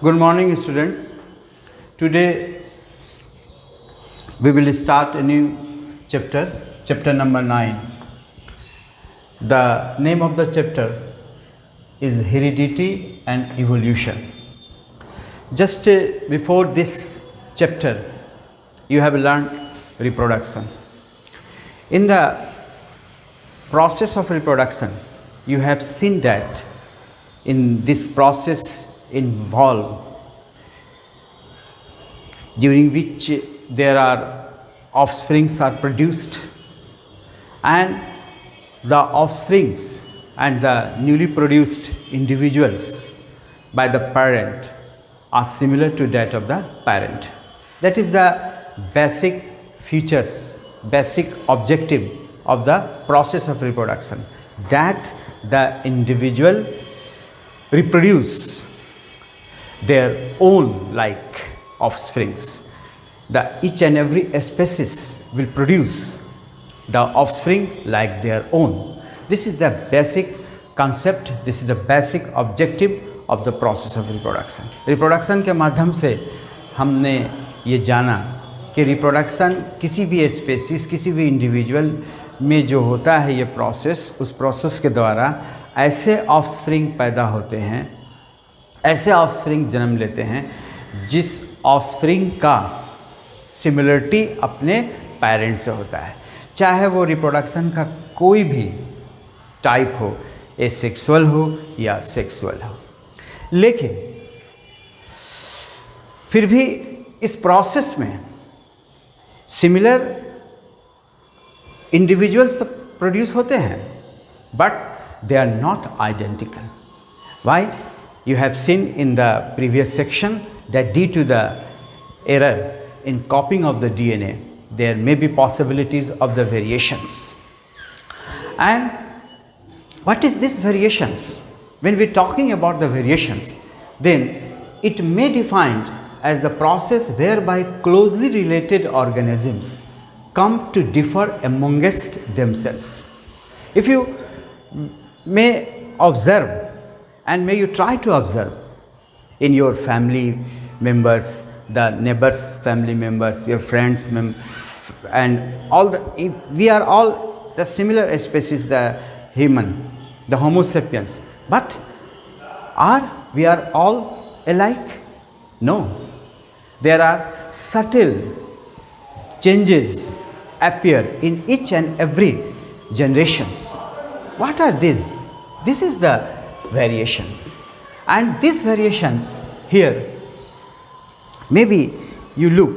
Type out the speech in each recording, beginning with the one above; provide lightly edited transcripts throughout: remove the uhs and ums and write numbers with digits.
Good morning, students. Today we will start a new chapter number 9. The name of the chapter is Heredity and Evolution. Just before this chapter, you have learned reproduction. In the process of reproduction, you have seen that in this process involved, during which there are offsprings are produced, and the offsprings and the newly produced individuals by the parent are similar to that of the parent. That is the basic features, basic objective of the process of reproduction, that the individual reproduce their own like offsprings. Each and every species will produce the offspring like their own. This is the basic concept, this is the basic objective of the process of reproduction. Reproduction के माध्यम से हमने ये जाना कि reproduction किसी भी species, किसी भी इंडिविजुअल में जो होता है ये प्रोसेस, उस प्रोसेस के द्वारा ऐसे ऑफस्प्रिंग पैदा होते हैं, ऐसे ऑफस्प्रिंग जन्म लेते हैं जिस ऑफस्प्रिंग का सिमिलरिटी अपने पेरेंट से होता है, चाहे वो रिप्रोडक्शन का कोई भी टाइप हो, एसेक्सुअल हो या सेक्सुअल हो। लेकिन फिर भी इस प्रोसेस में सिमिलर इंडिविजुअल्स प्रोड्यूस होते हैं, but they are not identical. Why? You have seen in the previous section that due to the error in copying of the DNA, there may be possibilities of the variations. And what is this variations? When we are talking about the variations, then it may be defined as the process whereby closely related organisms come to differ amongst themselves. If you may observe, and may you try to observe in your family members, the neighbors family members, your friends and all the, we are all the similar species, the human, the Homo sapiens, but we are all alike? No, there are subtle changes appear in each and every generations. What are these? This is the variations, and these variations here, maybe you look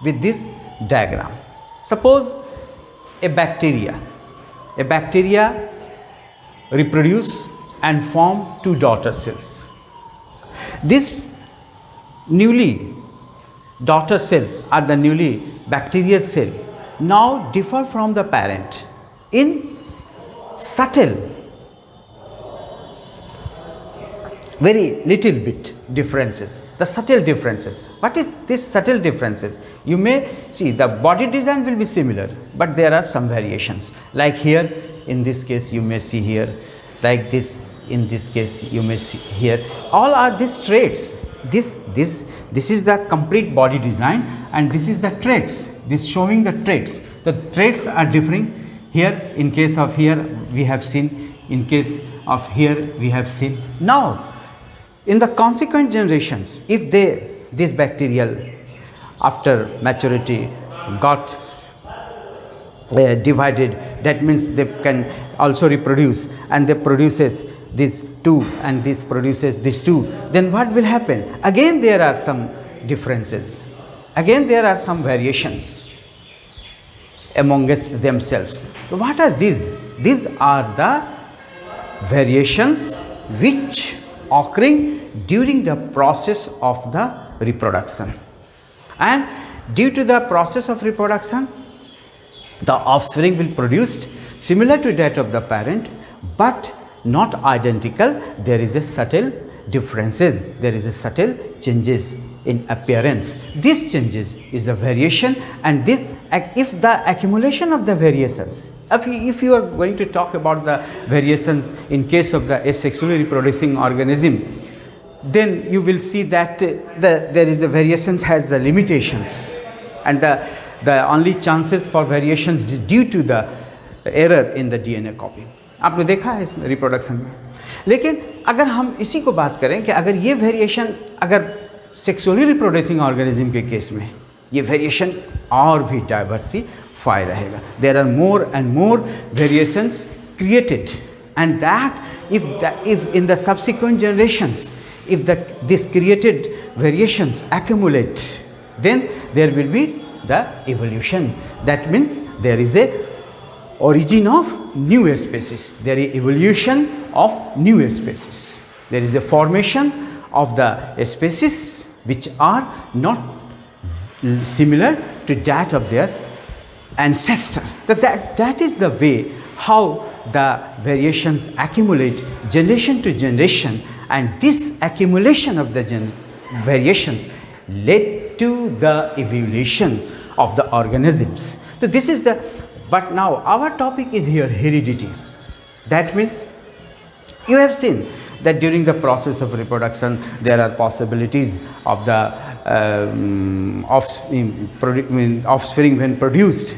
with this diagram. Suppose a bacteria reproduce and form two daughter cells. These newly daughter cells are the newly bacterial cell now differ from the parent in subtle, very little bit differences, the subtle differences. What is this subtle differences? You may see the body design will be similar, but there are some variations. Like here, in this case, you may see here, like this, in this case, you may see here. All are these traits. This is the complete body design, and this is the traits. This showing the traits. The traits are differing. Here, in case of here, we have seen. In case of here, we have seen. Now, in the consequent generations, if this bacterial after maturity got divided, that means they can also reproduce, and they produces this two and this produces this two, then what will happen? Again there are some differences, again there are some variations amongst themselves. So what are these? These are the variations which occurring during the process of the reproduction. And due to the process of reproduction, the offspring will produced similar to that of the parent, but not identical. There is a subtle differences, there is a subtle changes in appearance. These changes is the variation, and this, if the accumulation of the variations, if you are going to talk about the variations in case of the asexually reproducing organism, then you will see that there is a variations has the limitations, and the only chances for variations is due to the error in the DNA copy. आपने देखा है इसमें reproduction में. लेकिन अगर हम इसी को बात करें कि अगर ये वेरिएशन अगर सेक्सुअली रिप्रोड्यूसिंग ऑर्गेनिज्म के केस में ये वेरिएशन और भी डाइवर्सिफाई रहेगा. There are more and more variations created, and that if in the subsequent generations if this created variations accumulate, then there will be the evolution. That means there is a origin of new species, there is evolution of new species, there is a formation of the species which are not similar to that of their ancestor. That is the way how the variations accumulate generation to generation, and this accumulation of the variations led to the evolution of the organisms. So this is the, but now our topic is here heredity. That means you have seen that during the process of reproduction there are possibilities of the offspring when produced.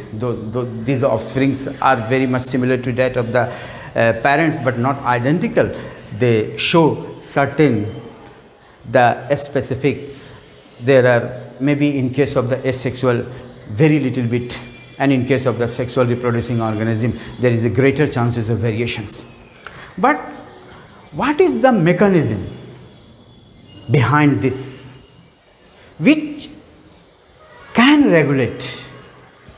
These offsprings are very much similar to that of the parents but not identical. They show certain the specific, there are maybe in case of the asexual very little bit, and in case of the sexual reproducing organism there is a greater chances of variations. But what is the mechanism behind this which can regulate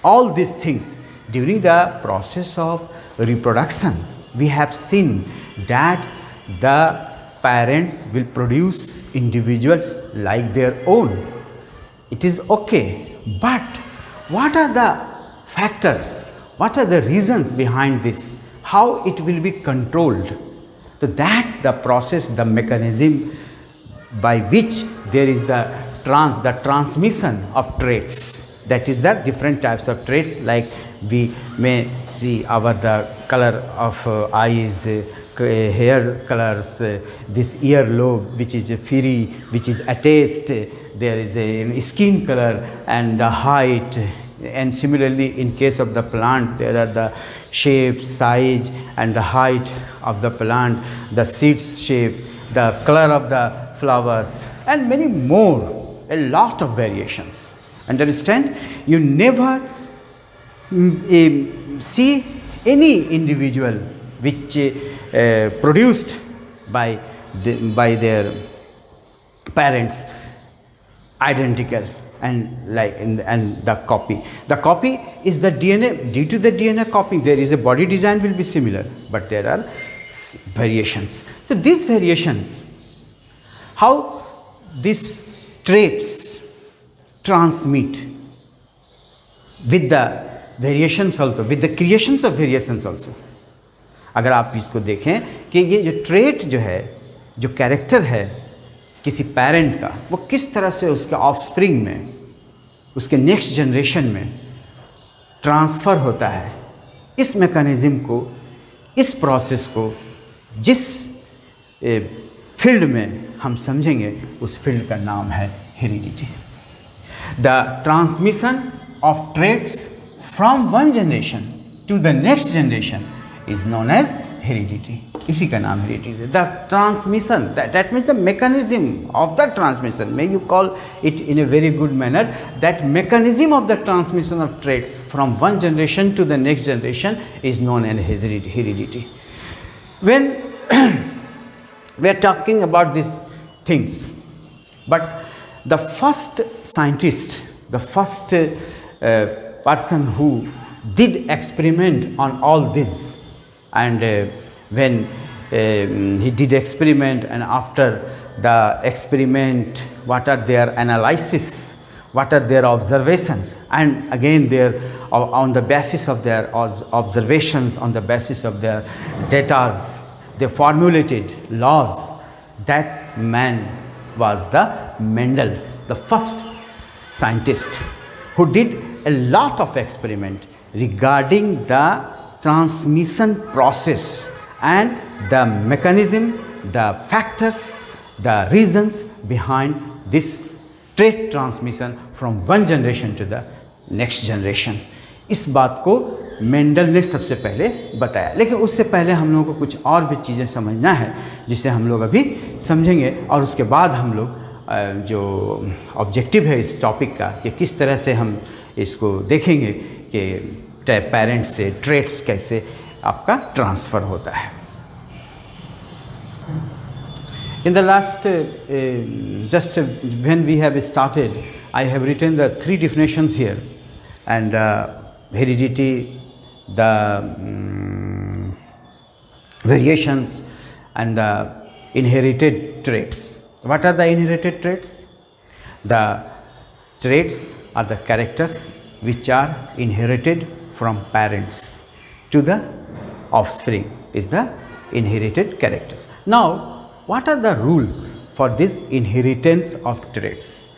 all these things during the process of reproduction? We have seen that the parents will produce individuals like their own. It is okay, but what are the factors, what are the reasons behind this, how it will be controlled? So that the process, the mechanism by which there is the transmission of traits, that is the different types of traits, like we may see the color of eyes, hair colors, this ear lobe which is furry, which is attached, there is a skin color and the height, and similarly in case of the plant there are the shape, size and the height of the plant, the seeds shape, the color of the flowers and many more, a lot of variations. Understand? You never see any individual which produced by their parents identical and like and the copy is the DNA. Due to the DNA copy there is a body design will be similar, but there are variations. So these variations, how these traits transmit with the variations also, with the creations of variations also. अगर आप इसको देखें कि ये जो trait जो है, जो कैरेक्टर है किसी पेरेंट का, वो किस तरह से उसके ऑफस्प्रिंग में, उसके नेक्स्ट जनरेशन में ट्रांसफ़र होता है, इस मैकेनिज़्म को, इस प्रोसेस को जिस फील्ड में हम समझेंगे उस फील्ड का नाम है heredity. The transmission of traits from one generation to the next generation is known as heredity. इसी का नाम heredity. The transmission, that means the mechanism of the transmission, may you call it in a very good manner, that mechanism of the transmission of traits from one generation to the next generation is known as heredity. When we are talking about these things, but the first scientist, the first person who did experiment on all this, and when he did experiment, and after the experiment what are their analysis, what are their observations, and again their on the basis of their observations, on the basis of their data, they formulated laws. That man was the Mendel, the first scientist who did a lot of experiment regarding the transmission process and the mechanism, the factors the reasons behind this trait transmission from one generation to the next generation. इस बात को Mendel ने सबसे पहले बताया, लेकिन उससे पहले हम लोगों को कुछ और भी चीज़ें समझना है जिसे हम लोग अभी समझेंगे, और उसके बाद हम लोग जो ऑब्जेक्टिव है इस टॉपिक का कि किस तरह से हम इसको देखेंगे कि पेरेंट्स से ट्रेट्स कैसे आपका ट्रांसफ़र होता है. In the last, just when we have started, I have written the 3 definitions here, and heredity, the variations, and the inherited traits. What are the inherited traits? The traits are the characters which are inherited from parents to the offspring is the inherited characters. Now, what are the rules for this inheritance of traits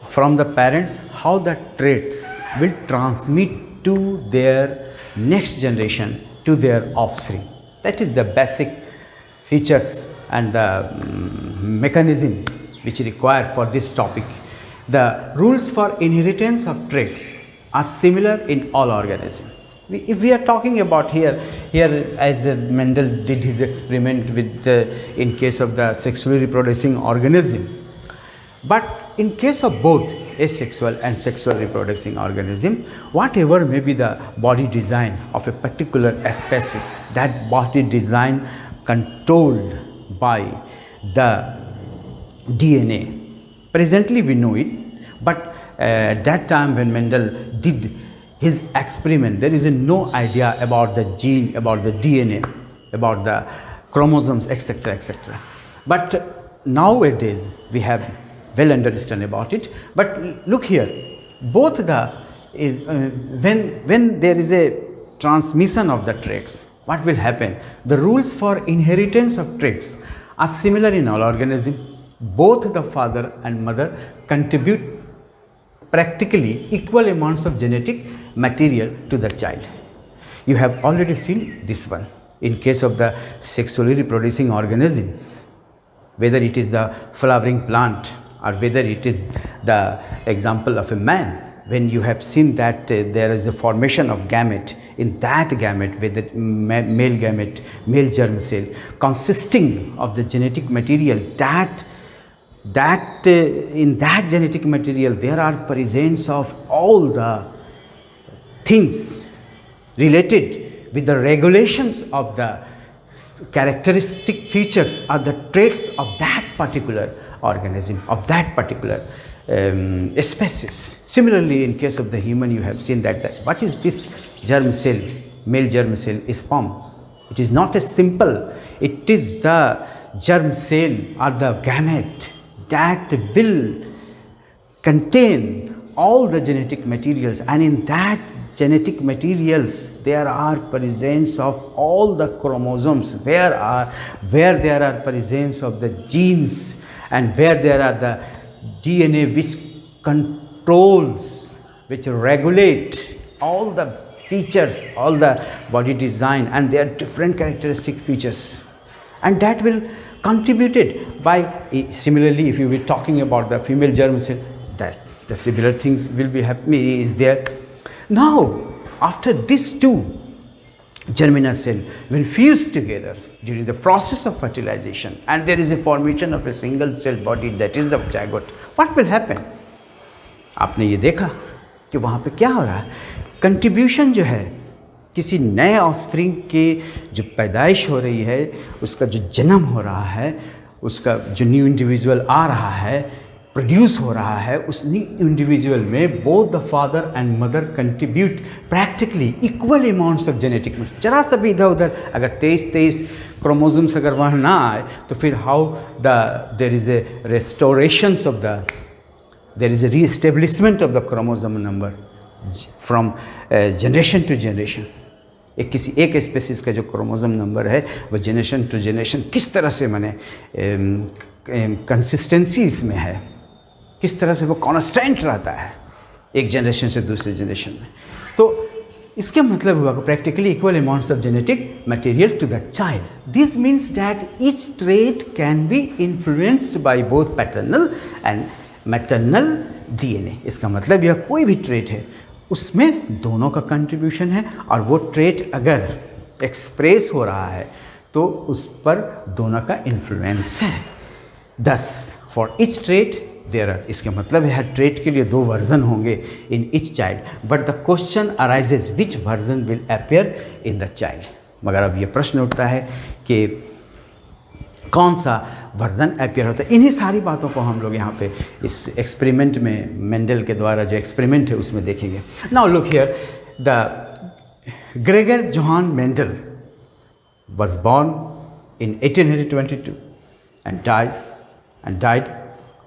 from the parents? How the traits will transmit to their next generation, to their offspring. That is the basic features and the mechanism which required for this topic. The rules for inheritance of traits are similar in all organisms. If we are talking about here as Mendel did his experiment with in case of the sexually reproducing organism, but in case of both asexual and sexual reproducing organism, whatever may be the body design of a particular species, that body design controlled by the DNA. Presently we know it, but at that time when Mendel did his experiment, there is no idea about the gene, about the DNA, about the chromosomes, etc., etc. But nowadays we have well understand about it. But look here, both the when there is a transmission of the traits, what will happen? The rules for inheritance of traits are similar in all organisms. Both the father and mother contribute practically equal amounts of genetic material to the child. You have already seen this one in case of the sexually reproducing organisms, whether it is the flowering plant or whether it is the example of a man. When you have seen that there is a formation of gamete, in that gamete with the male gamete, male germ cell consisting of the genetic material, in that genetic material there are presence of all the things related with the regulations of the characteristic features or the traits of that particular organism, of that particular species. Similarly, in case of the human, you have seen that what is this germ cell, male germ cell, sperm? It is not a simple, it is the germ cell or the gamete that will contain all the genetic materials, and in that genetic materials there are presence of all the chromosomes, where there are presence of the genes, and where there are the DNA which controls, which regulate all the features, all the body design, and their different characteristic features, and that will contributed by, similarly if you were talking about the female germ cell, that the similar things will be happening is there. Now after these two germinal cell will fuse together during the process of fertilization, and there is a formation of a single cell body, that is the zygote, what will happen? आपने ये देखा कि वहाँ पे क्या हो रहा है, कंट्रीब्यूशन जो है किसी नए ऑफस्प्रिंग के जो पैदाइश हो रही है, उसका जो जन्म हो रहा है, उसका जो न्यू इंडिविजुअल आ रहा है, प्रोड्यूस हो रहा है, उस न्यू इंडिविजुअल में both the father and mother contribute practically equal amounts of genetic material. जरा सा भी इधर उधर अगर 23 क्रोमोसोम्स अगर वहाँ ना आए तो फिर how there is a restorations of the, there is a reestablishment of the chromosome number from generation to generation. किसी एक स्पेसिस का जो क्रोमोसोम नंबर है वो जनरेशन टू जनरेशन किस तरह से माने कंसिस्टेंसी इसमें है, किस तरह से वो कॉन्स्टेंट रहता है एक जनरेशन से दूसरे जनरेशन में. तो इसका मतलब हुआ practically equal amounts of genetic material to the child. This means that each trait can be influenced by both paternal and maternal DNA. इसका मतलब यह कोई भी trait है उसमें दोनों का contribution है, और वो trait अगर express हो रहा है तो उस पर दोनों का influence है. Thus, for each trait there are, इसका मतलब है हर ट्रेट के लिए दो वर्जन होंगे in each child, but the question arises which version will appear in the child. मगर अब ये प्रश्न उठता है कि कौन सा वर्जन अपीयर होता है. इन्हीं सारी बातों को हम लोग यहाँ पे इस एक्सपेरिमेंट में मेंडल के द्वारा जो एक्सपेरिमेंट है उसमें देखेंगे. Now look here, the Gregor Johan Mendel was born in 1822 and died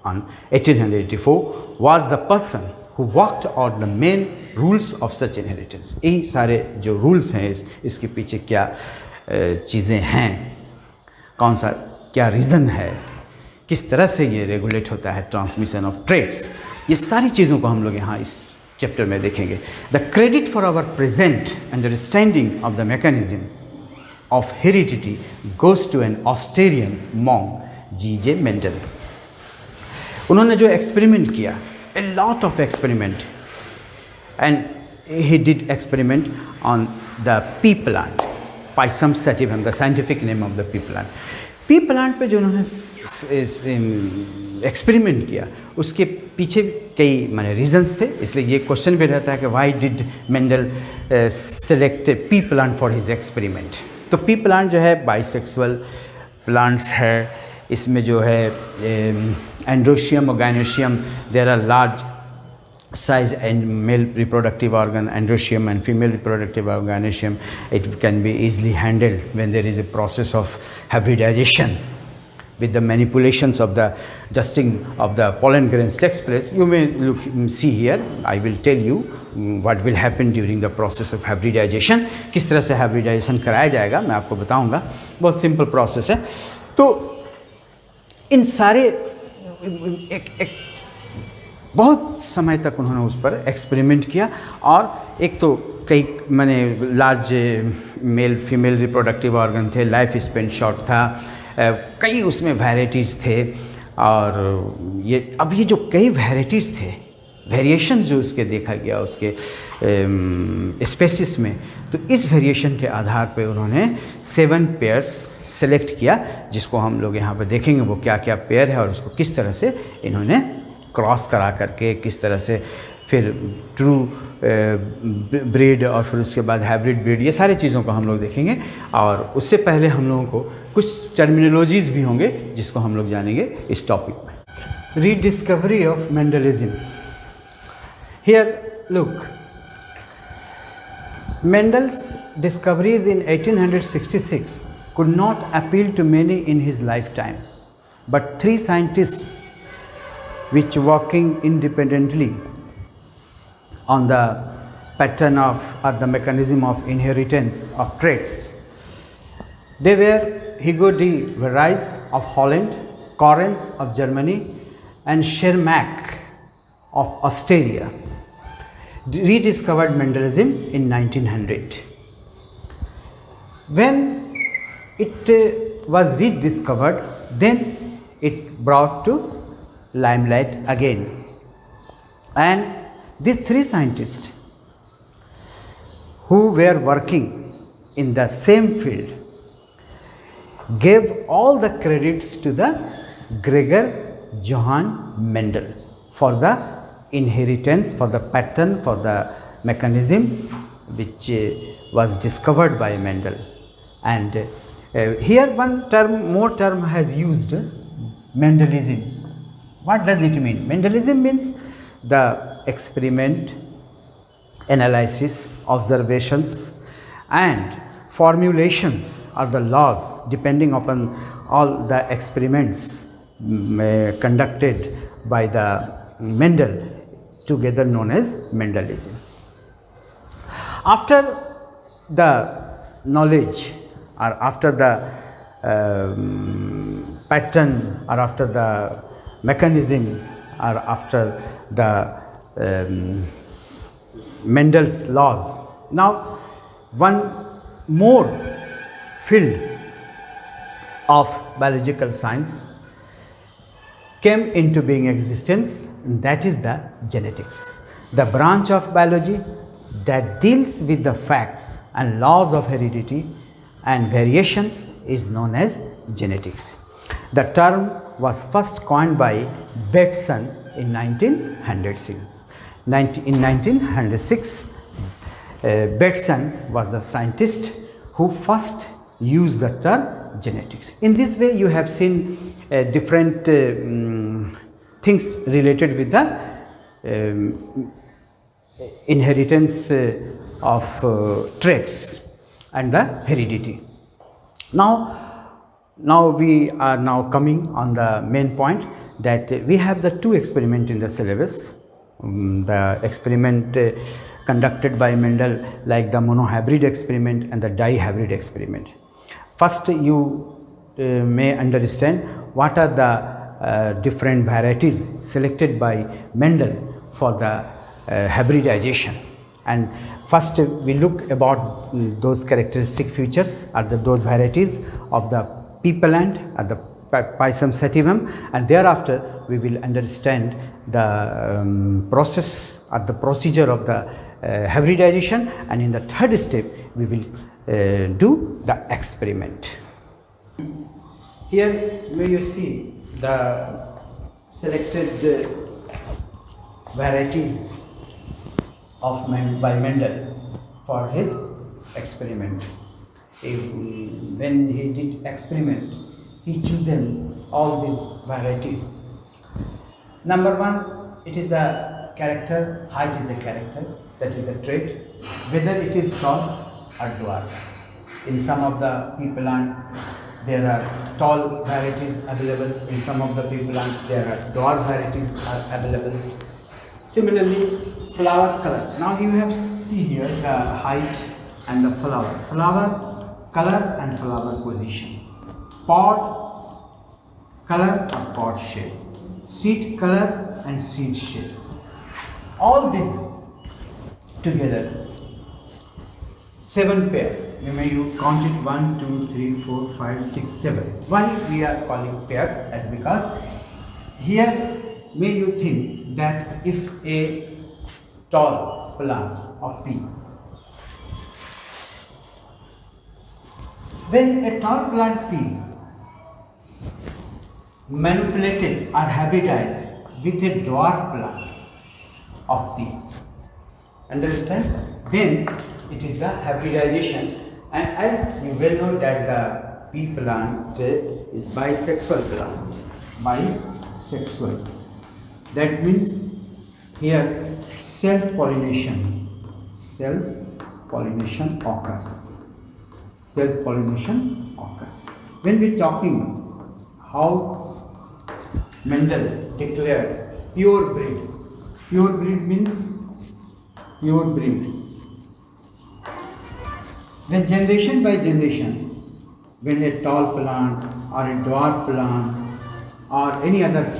on 1884, was the person who worked out the main rules of such inheritance. यही सारे जो रूल्स हैं इसके पीछे क्या चीज़ें हैं, कौन सा क्या रीज़न है, किस तरह से ये रेगुलेट होता है ट्रांसमिशन ऑफ ट्रेट्स, ये सारी चीज़ों को हम लोग यहाँ इस चैप्टर में देखेंगे. The credit for our present understanding of the mechanism of heredity goes to an Austrian monk G.J. Mendel. उन्होंने जो एक्सपेरिमेंट किया, a lot of experiment, and he did experiment on the pea plant, Pisum sativum, the scientific name of the pea plant. pea plant पे जो उन्होंने experiment किया उसके पीछे कई माने रीजंस थे, इसलिए ये क्वेश्चन भी रहता है कि why did Mendel select P plant for his experiment. तो पी प्लांट जो है बाइसेक्सुअल प्लांट्स है, इसमें जो है एंड्रोशियम और gynoecium, there are large size and male reproductive organ androecium and female reproductive organ gynoecium. It can be easily handled when there is a process of hybridization with the manipulations of the dusting of the pollen grains takes place. You may see here, I will tell you what will happen during the process of hybridization. किस तरह से hybridization कराया जाएगा मैं आपको बताऊंगा, बहुत simple process है. तो इन सारे एक बहुत समय तक उन्होंने उस पर एक्सपेरिमेंट किया, और एक तो कई माने large male female reproductive organ थे, लाइफ स्पेन शॉर्ट था, कई उसमें वैराइटीज़ थे, और ये जो कई वैराइटीज़ थे, वेरिएशन जो उसके देखा गया उसके स्पेसिस में, तो इस वेरिएशन के आधार पे उन्होंने 7 पेयर्स सेलेक्ट किया, जिसको हम लोग यहाँ पे देखेंगे वो क्या क्या पेयर है और उसको किस तरह से इन्होंने क्रॉस करा करके किस तरह से फिर ट्रू ब्रीड और फिर उसके बाद हाइब्रिड ब्रीड, ये सारी चीज़ों को हम लोग देखेंगे. और उससे पहले हम लोगों को कुछ टर्मिनोलॉजीज़ भी होंगे जिसको हम लोग जानेंगे इस टॉपिक में. Rediscovery of Mendelism. Here look, Mendel's discoveries in 1866 could not appeal to many in his lifetime, but 3 scientists which working independently on the pattern of or the mechanism of inheritance of traits. They were Hugo de Vries of Holland, Correns of Germany, and Schermack of Austria. Rediscovered Mendelism in 1900. When it was rediscovered, then it brought to limelight again, and these 3 scientists who were working in the same field gave all the credits to the Gregor Johann Mendel for the inheritance, for the pattern, for the mechanism which was discovered by Mendel. And here more term has used, Mendelism. What does it mean? Mendelism means the experiment, analysis, observations and formulations or the laws depending upon all the experiments conducted by the Mendel, together known as Mendelism. After the knowledge or after the pattern or after the mechanism or after the Mendel's laws Now, one more field of biological science came into being existence, and that is the genetics, the branch of biology that deals with the facts and laws of heredity and variations is known as genetics. The term was first coined by Bateson in 1906. In 1906, Bateson was the scientist who first used the term genetics. In this way, you have seen different things related with the inheritance of traits and the heredity. Now we are now coming on the main point, that we have the two experiments in the syllabus. The experiment conducted by Mendel, like the monohybrid experiment and the dihybrid experiment. First, you may understand what are the different varieties selected by Mendel for the hybridization. And first we look about those characteristic features or those varieties of the pea plant or the Pisum sativum, and thereafter we will understand the process or the procedure of the hybridization, and in the third step we will do the experiment. Here may you see the selected varieties of by Mendel for his experiment. When he did experiment, he chosen all these varieties. Number one, it is the character. Height is a character, that is a trait, whether it is tall or dwarf. In some of the pea plant there are tall varieties available, in some of the pea plant there are dwarf varieties are available. Similarly, flower color. Now you have see here the height and the flower color and flower position, pod color or pod shape, seed color and seed shape. All this together, 7 pairs. You may count it 1, 2, 3, 4, 5, 6, 7. Why we are calling pairs? As because here may you think that if a tall plant of pea, when a tall plant pea manipulated or hybridized with a dwarf plant of pea, understand, then it is the hybridization. And as you well know that the pea plant is bisexual plant, bisexual. That means here self-pollination occurs. Self-pollination occurs. When we are talking how Mendel declared pure breed. Pure breed means pure breed. When generation by generation, when a tall plant or a dwarf plant or any other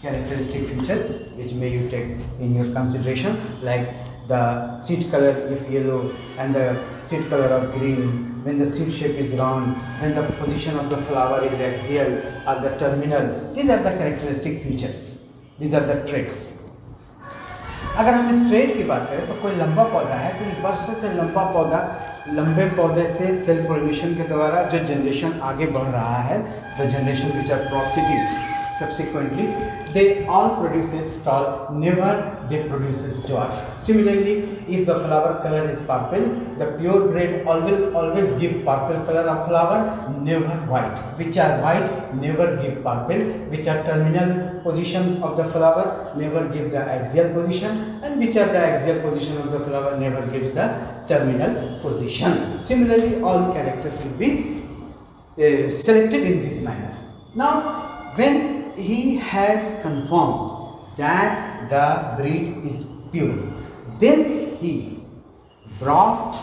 characteristic features which may you take in your consideration, like the seed color if yellow and the seed color of green, when the seed shape is round, when the position of the flower is axial or the terminal, these are the characteristic features, these are the traits. अगर हम इस trade की बात करें तो कोई लंबा पौधा है तो बरसों से लंबा पौधा, लंबे पौधे से सेल्फ पॉलिनेशन के द्वारा जो जनरेशन आगे बढ़ रहा है, the generation which are proceeding subsequently, they all produces tall, never they produces dwarf. Similarly, if the flower color is purple, the pure breed always give purple color of flower, never white. Which are white never give purple, which are terminal position of the flower never give the axial position, and which are the axial position of the flower never gives the terminal position. Similarly, all characters will be selected in this manner. Now, when he has confirmed that the breed is pure, then he brought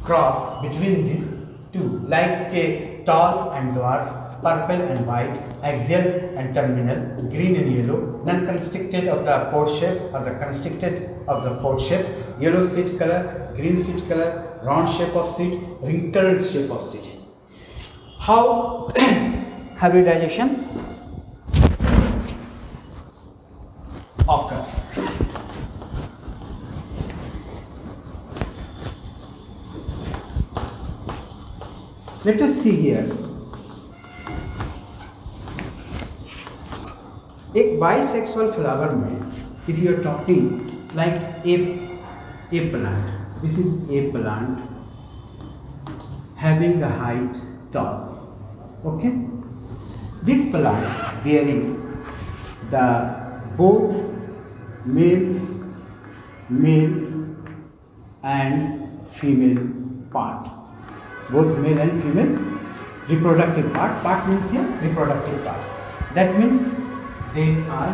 cross between these two, like a tall and dwarf purple and white, axial and terminal, green and yellow, non-constricted of the port shape or the constricted of the port shape, yellow seed color, green seed color, round shape of seed, wrinkled shape of seed. How hybridization occurs? Let us see here. एक bisexual flower में, if you are talking like a plant, this is a plant having the height tall. Okay, this plant bearing the both male and female part, both male and female reproductive part. Part means here reproductive part. That means they are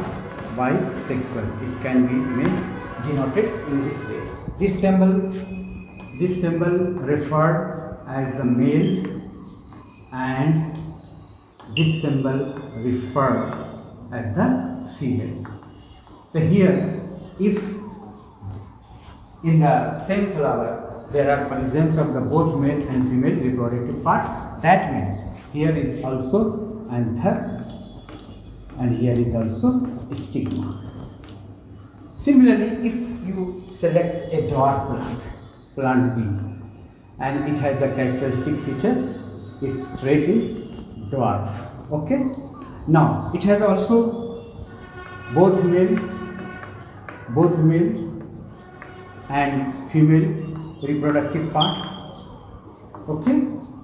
bisexual. It can be denoted in this way. This symbol referred as the male, and this symbol referred as the female. So here, if in the same flower there are presence of the both male and female reproductive part, that means here is also anther and here is also stigma. Similarly, if you select a dwarf plant B, and it has the characteristic features, its trait is dwarf. Okay. Now it has also both male and female reproductive part. Okay,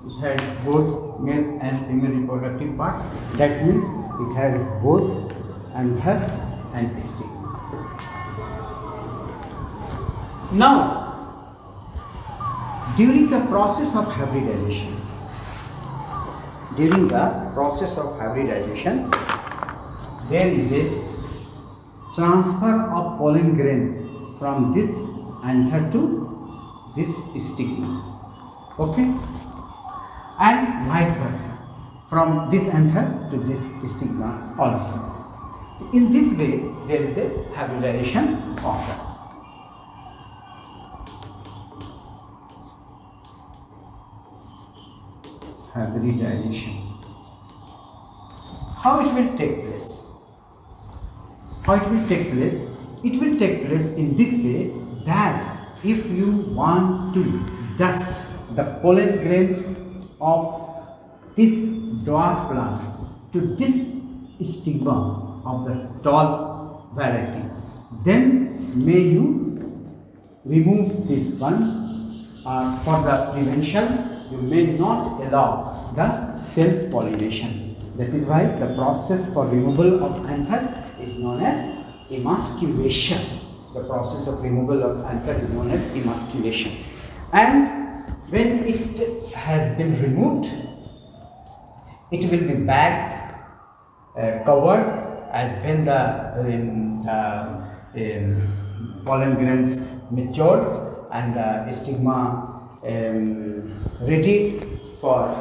it has both male and female reproductive part. That means it has both anther and stigma. Now, during the process of hybridization, there is a transfer of pollen grains from this anther to this stigma. Okay, and vice versa, from this anther to this stigma also. In this way, there is a hybridization occurs. Hybridization. How it will take place? It will take place in this way, that if you want to dust the pollen grains of this dwarf plant to this stigma of the tall variety, then may you remove this one. For the prevention, you may not allow the self-pollination. That is why the process for removal of anther is known as emasculation. The process of removal of anther is known as emasculation. And when it has been removed, it will be bagged, covered, and when the pollen grains matured and the stigma ready for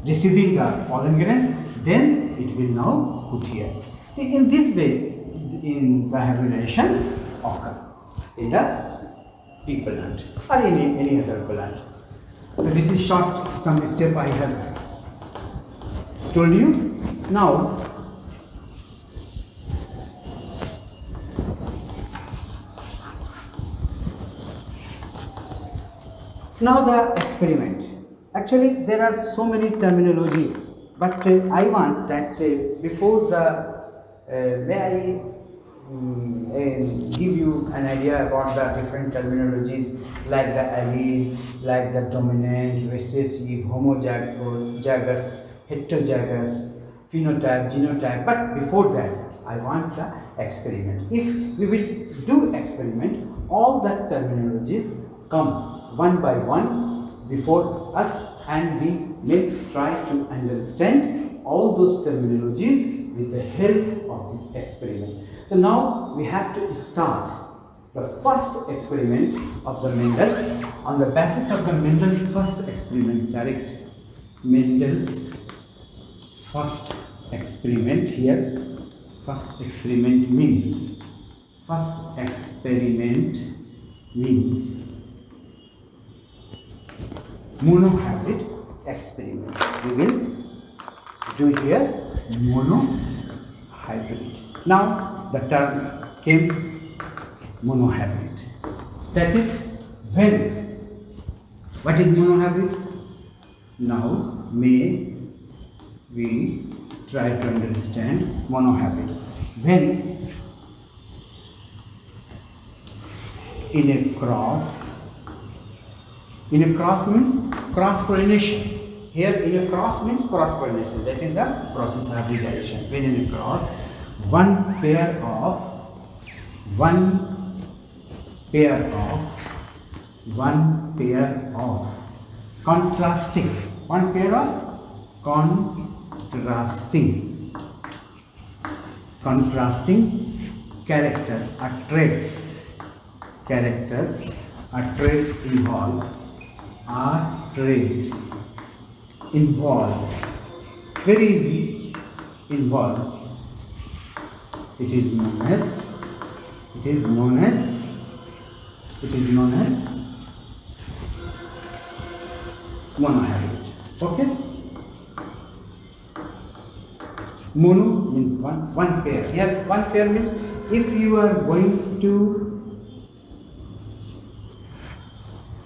receiving the pollen grains, then it will now put here. In this way, in the hybridization occur in the pea plant or any other plant. This is short some step I have told you. Now the experiment. Actually, there are so many terminologies, but I want that before the may I give you an idea about the different terminologies, like the allele, like the dominant, recessive, homozygous, heterozygous, phenotype, genotype. But before that, I want the experiment. If we will do experiment, all the terminologies come one by one before us, and we may try to understand all those terminologies with the help of this experiment. So now we have to start the first experiment of the Mendel's on the basis of the Mendel's first experiment, direct Mendel's first experiment here. First experiment means monohybrid experiment. We will do here monohybrid. Now the term came monohybrid. That is when. What is monohybrid? Now may we try to understand monohybrid. When in a cross means cross pollination. Here in a cross means cross pollination. That is the process of hybridization. When in a cross, one pair of contrasting characters or traits involved. Very easy. Involved. It is known as monohybrid. Okay. Mono means one pair. Here one pair means if you are going to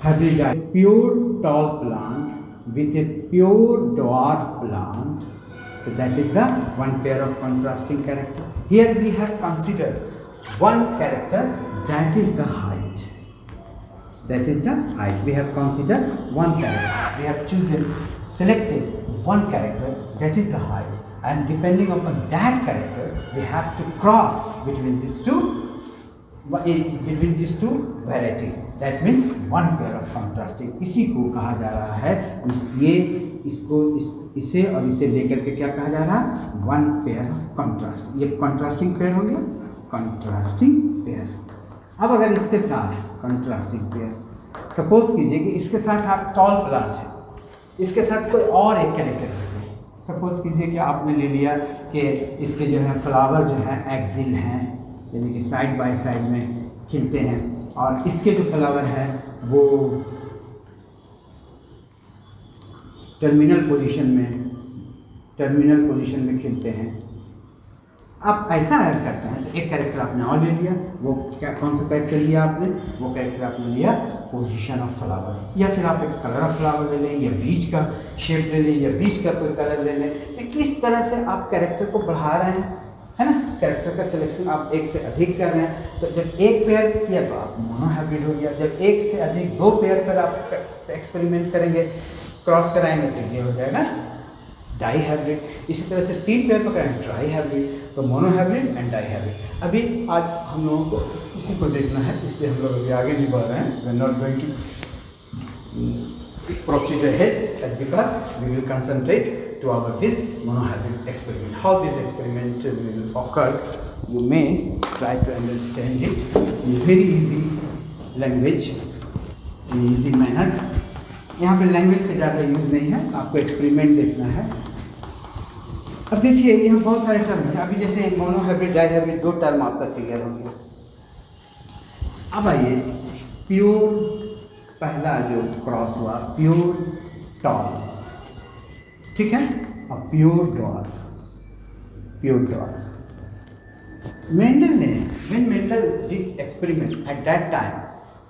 hybridize a pure tall plant with a pure dwarf plant, so that is the one pair of contrasting character. Here we have considered one character, that is the height. We have considered one character. We have selected one character, that is the height. And depending upon that character, we have to cross between these two varieties. That means one pair of contrasting. इसी को कहा जा रहा है, इसे और इसे लेकर के क्या कहा जा रहा है? One pair of contrasting. ये कॉन्ट्रास्टिंग पेयर हो गया, कॉन्ट्रास्टिंग पेयर. अब अगर इसके साथ कॉन्ट्रास्टिंग पेयर, सपोज कीजिए कि इसके साथ आप टॉल प्लांट है, इसके साथ कोई और एक कैरेक्टर है. सपोज कीजिए कि आपने ले लिया कि इसके जो है फ्लावर जो है एक्सिल हैं, यानी कि साइड बाय साइड में खिलते हैं, और इसके जो फ्लावर है वो टर्मिनल पोजीशन में खिलते हैं. आप ऐसा ऐड करते हैं तो एक कैरेक्टर आपने और ले लिया. वो क्या, कौन सा कैरेक्टर लिया आपने? वो कैरेक्टर आपने लिया पोजीशन ऑफ फ्लावर, या फिर आप एक कलर ऑफ फ्लावर ले लें, या बीज का शेप ले लें, या बीज का कोई कलर ले लें. तो इस तरह से आप कैरेक्टर को बढ़ा रहे हैं, है ना. कैरेक्टर का सिलेक्शन आप एक से अधिक कर रहे हैं. तो जब एक पेयर किया तो आप मोनोहाइब्रिड हो गया. जब एक से अधिक दो पेयर पर आप एक्सपेरिमेंट करेंगे, क्रॉस कराएंगे, तो ये हो जाएगा डाई हाइब्रिड. इसी तरह से तीन पेयर पकड़ेंगे, ट्राई हाइब्रिड. तो मोनोहाइब्रिड एंड डाई हाइब्रिड. अभी आज हम लोगों को इसी को देखना है, इसलिए हम लोग अभी आगे नहीं बढ़ रहे हैं. We are not going to proceed ahead, as because we will concentrate to our this monohybrid experiment. How this experiment will occur, you may try to understand it in very easy language, in easy manner. यहाँ पे language का ज़्यादा use नहीं है, आपको experiment देखना है. अब देखिए यहाँ बहुत सारे टर्म हैं. अभी जैसे मोनोहाइब्रिड, डाईहाइब्रिड, दो टर्म आपका क्लियर हो गया. अब आइए प्योर, पहला जो क्रॉस हुआ प्योर टॉल, ठीक है, और प्योर डॉर्फ. Mendel ने, when Mendel did experiment at that time,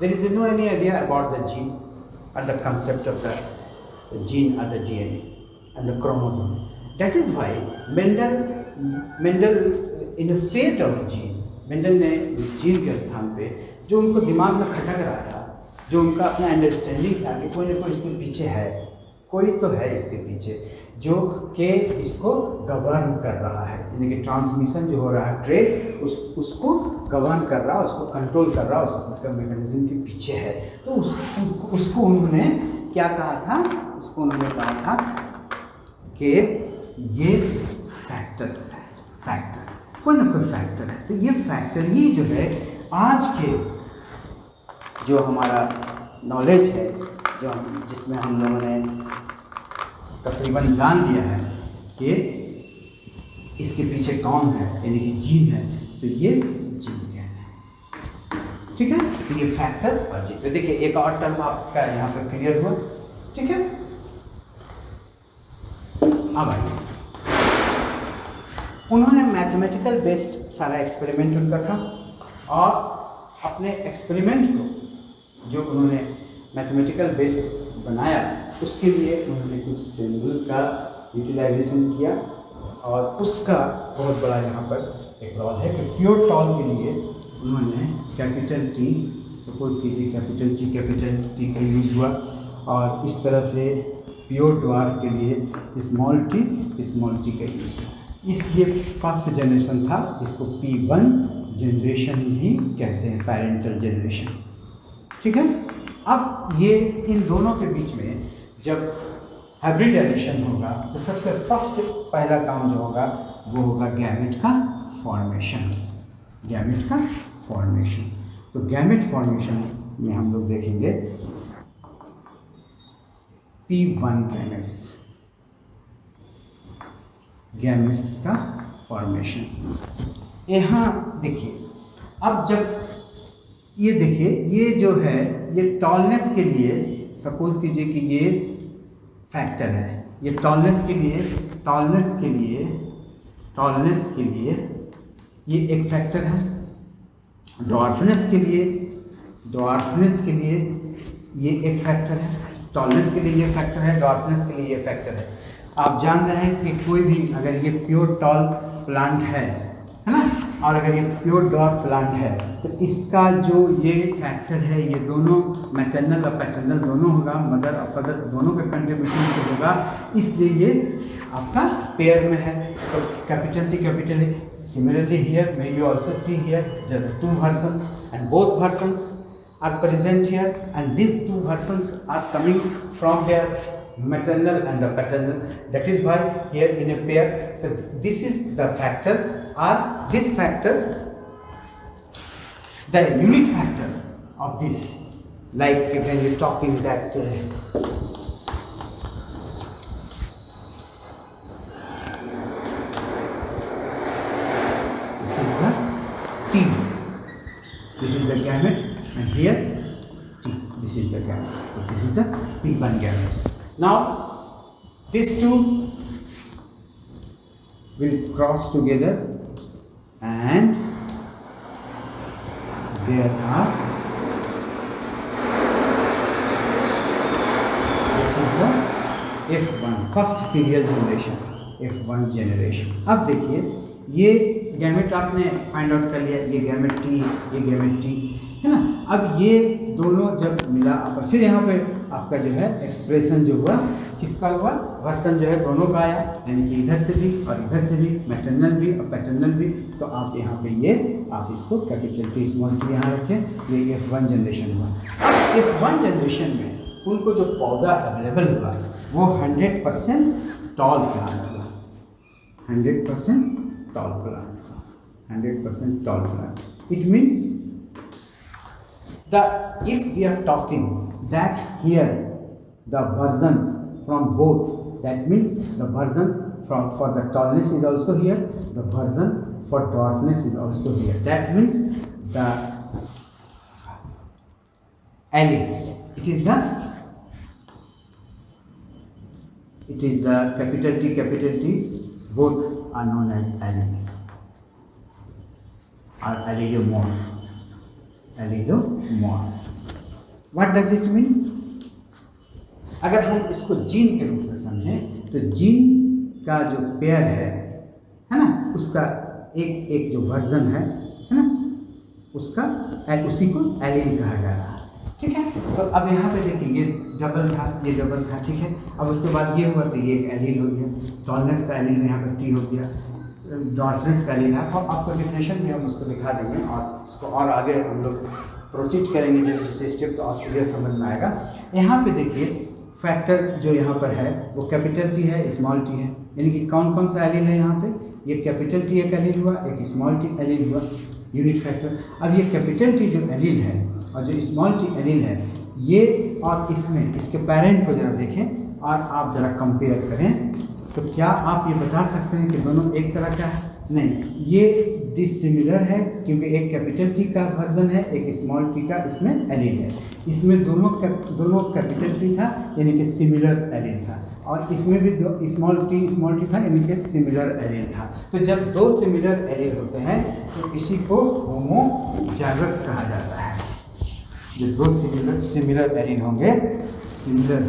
there is no any idea about the gene or the concept of the gene or the DNA and the chromosome. That is why Mendel in a state of gene, Mendel ने उस gene के स्थान पे जो उनको दिमाग में खटक रहा था, जो उनका अपना अंडरस्टैंडिंग था कि कोई ना कोई इसके पीछे है, कोई तो है इसके पीछे जो कि इसको गवर्न कर रहा है, यानी कि ट्रांसमिशन जो हो रहा है ट्रेड, उसको गवर्न कर रहा है, उसको कंट्रोल कर रहा है, उसका मैकेनिज्म के पीछे है. तो उसको उन्होंने क्या कहा था? उसको उन्होंने कहा था कि ये फैक्टर कोई ना कोई फैक्टर है. तो ये फैक्टर ही जो है आज के जो हमारा नॉलेज है, जिसमें हम लोगों ने तकरीबन जान लिया है कि इसके पीछे कौन है, यानी कि जीन है, तो ये जीन कहते हैं। ठीक है, तो ये फैक्टर और जीन। तो देखिए एक और टर्म आपका यहाँ पर क्लियर हुआ। ठीक है, अब आइए, उन्होंने मैथमेटिकल बेस्ड सारा एक्सपेरिमेंट उनका था, और अपने एक्सपेरिमेंट को जो उन्होंने मैथमेटिकल बेस्ड बनाया उसके लिए उन्होंने कुछ सिंबल का यूटिलाइजेशन किया, और उसका बहुत बड़ा यहाँ पर एक रोल है कि प्योर टॉल के लिए उन्होंने कैपिटल टी, सपोज कीजिए कैपिटल टी का यूज़ हुआ, और इस तरह से प्योर ड्वार्फ के लिए स्मॉल टी का यूज़ हुआ। इसलिए फर्स्ट जनरेशन था, इसको P1 जनरेशन ही कहते हैं, पेरेंटल जनरेशन। ठीक है, अब ये इन दोनों के बीच में जब हाइब्रिड एडिशन होगा तो सबसे फर्स्ट पहला काम जो होगा वो होगा गैमेट का फॉर्मेशन। तो गैमेट फॉर्मेशन में हम लोग देखेंगे P1 गैमेट्स का फॉर्मेशन। यहाँ देखिए, अब जब ये देखिए, ये जो है ये टॉलनेस के लिए, सपोज कीजिए कि ये फैक्टर है, ये टॉलनेस के लिए ये एक फैक्टर है, ड्वार्फनेस के लिए ये एक फैक्टर है, टॉलनेस के लिए ये फैक्टर है, ड्वार्फनेस के लिए ये फैक्टर है। आप जान रहे हैं कि कोई भी अगर ये प्योर टॉल प्लांट है ना, और अगर ये प्योर ड्वार्फ प्लांट है तो इसका जो ये फैक्टर है ये दोनों मैटरनल और पैटर्नल दोनों होगा, मदर और फादर दोनों के कंट्रीब्यूशन से होगा, इसलिए ये आपका पेयर में है। तो capital T. Similarly here, may you also see here there are two versions, and both versions are present here, and these two versions are coming from their maternal and the paternal. That is why here in a pair, so this is the factor, or this factor, the unit factor of this, like when you're talking that this is the T, this is the gamete, and here T, this is the gamete. So this is the P1 gametes. Now these two will cross together, and there are, this is the F1 first filial generation, F1 generation. अब देखिए ये gamete आपने find out कर लिया, ये gamete T, ये gamete T है ना। अब ये दोनों जब मिला, और फिर यहाँ पे आपका जो है एक्सप्रेशन जो हुआ किसका हुआ, वर्सन जो है दोनों का आया, यानी कि इधर से भी और इधर से भी, मैटरनल भी और पैटर्नल भी। तो आप यहाँ पे ये आप इसको कैपिटल टी स्मॉल टी यहाँ रखें, ये F1 जनरेशन हुआ। अब F1 जनरेशन में उनको जो पौधा अवेलेबल हुआ वो 100% टॉल प्लांट हुआ, 100% tall plant, 100% tall plant. It means if we are talking that here the versions from both, that means the version for the tallness is also here, the version for dwarfness is also here. That means the alleles, it is the capital T, both are known as alleles or allelomorphs. What does it mean? अगर हम इसको gene के रूप में समझें तो gene का जो पेयर है ना, उसका एक जो वर्जन है ना, उसका उसी को एलील कहा जा रहा है। ठीक है, तो अब यहाँ पे देखिए ये डबल था, ठीक है। अब उसके बाद ये हुआ तो ये एक एलील हो गया, टॉलनेस का एलील यहाँ पर टी हो गया, डॉर्फनेस का एलील है। और आपको डिफिनेशन भी हम उसको दिखा देंगे, और इसको और आगे हम लोग प्रोसीड करेंगे जैसे जैसे स्टेप, तो और क्लियर समझ में आएगा। यहाँ पे देखिए फैक्टर जो यहाँ पर है वो कैपिटल टी है, स्मॉल टी है, यानी कि कौन कौन सा एलील है यहाँ पे, ये कैपिटल टी एक एलील हुआ, एक स्मॉल टी एलील हुआ, यूनिट फैक्टर। अब ये कैपिटल टी जो एलील है और जो स्मॉल टी एलील है, ये और इसमें इसके पेरेंट को ज़रा देखें, और आप ज़रा कंपेयर करें तो क्या आप ये बता सकते हैं कि दोनों एक तरह का है? नहीं, ये डिसिमिलर है क्योंकि एक कैपिटल टी का वर्जन है, एक स्मॉल टी का इसमें एलील है। इसमें दोनों कैपिटल टी था यानी कि सिमिलर एलील था, और इसमें भी दो स्मॉल टी था यानी कि सिमिलर एलील था। तो जब दो सिमिलर एलील होते हैं तो इसी को होमोजाइगस कहा जाता है। जब दो सिमिलर एलील होंगे, सिमिलर